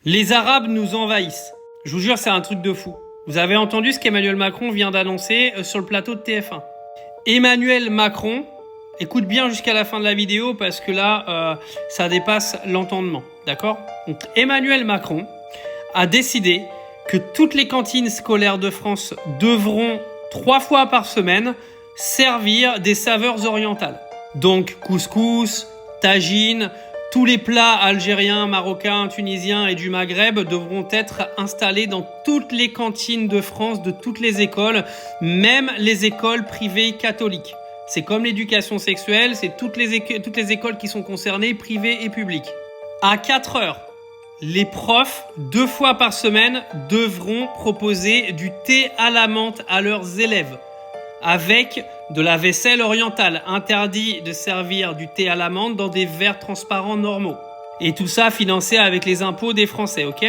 Les Arabes nous envahissent. Je vous jure, c'est un truc de fou. Vous avez entendu ce qu'Emmanuel Macron vient d'annoncer sur le plateau de TF1. Emmanuel Macron, écoute bien jusqu'à la fin de la vidéo parce que là, ça dépasse l'entendement. D'accord? Donc, Emmanuel Macron a décidé que toutes les cantines scolaires de France devront 3 fois par semaine servir des saveurs orientales. Donc couscous, tagine, tous les plats algériens, marocains, tunisiens et du Maghreb devront être installés dans toutes les cantines de France, de toutes les écoles, même les écoles privées catholiques. C'est comme l'éducation sexuelle, c'est toutes les écoles qui sont concernées, privées et publiques. À 4 heures, les profs, 2 fois par semaine, devront proposer du thé à la menthe à leurs élèves, avec de la vaisselle orientale. Interdit de servir du thé à la menthe dans des verres transparents normaux. Et tout ça financé avec les impôts des Français, ok?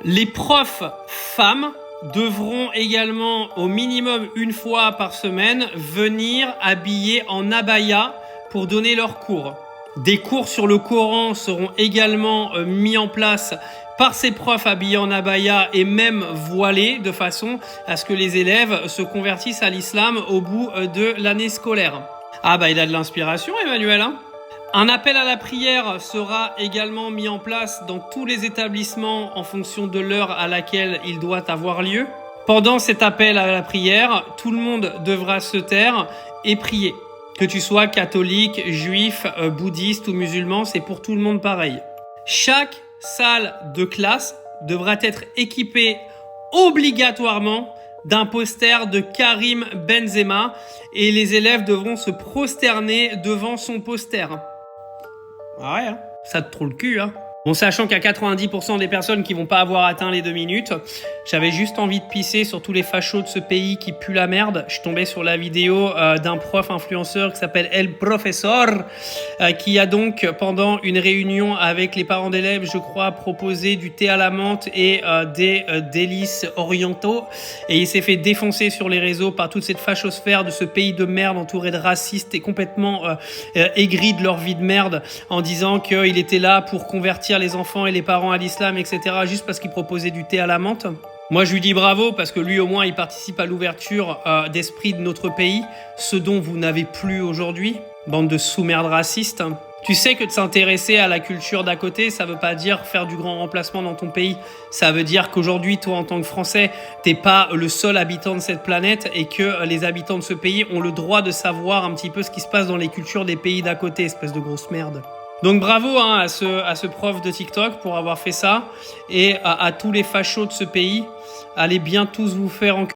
Les profs femmes devront également, au minimum 1 fois par semaine, venir habillées en abaya pour donner leurs cours. Des cours sur le Coran seront également mis en place par ces profs habillés en abaya et même voilés, de façon à ce que les élèves se convertissent à l'islam au bout de l'année scolaire. Ah bah il a de l'inspiration, Emmanuel, hein. Un appel à la prière sera également mis en place dans tous les établissements en fonction de l'heure à laquelle il doit avoir lieu. Pendant cet appel à la prière, tout le monde devra se taire et prier. Que tu sois catholique, juif, bouddhiste ou musulman, c'est pour tout le monde pareil. Chaque salle de classe devra être équipée obligatoirement d'un poster de Karim Benzema et les élèves devront se prosterner devant son poster. Ah ouais, hein, ça te trouve le cul, hein. Bon, sachant qu'à 90% des personnes qui vont pas avoir atteint les 2 minutes, j'avais juste envie de pisser sur tous les fachos de ce pays qui puent la merde. Je tombais sur la vidéo d'un prof influenceur qui s'appelle El Professor, qui a donc, pendant une réunion avec les parents d'élèves, je crois, proposé du thé à la menthe et des délices orientaux. Et il s'est fait défoncer sur les réseaux par toute cette fachosphère de ce pays de merde entouré de racistes et complètement aigris de leur vie de merde, en disant qu'il était là pour convertir les enfants et les parents à l'islam, etc., juste parce qu'il proposait du thé à la menthe. Moi, je lui dis bravo parce que lui, au moins, il participe à l'ouverture d'esprit de notre pays, ce dont vous n'avez plus aujourd'hui, bande de sous-merdes racistes. Tu sais que de s'intéresser à la culture d'à côté, ça veut pas dire faire du grand remplacement dans ton pays. Ça veut dire qu'aujourd'hui, toi, en tant que Français, t'es pas le seul habitant de cette planète et que les habitants de ce pays ont le droit de savoir un petit peu ce qui se passe dans les cultures des pays d'à côté, espèce de grosse merde. Donc bravo hein, à ce prof de TikTok pour avoir fait ça, et à tous les fachos de ce pays. Allez bien tous vous faire enculer.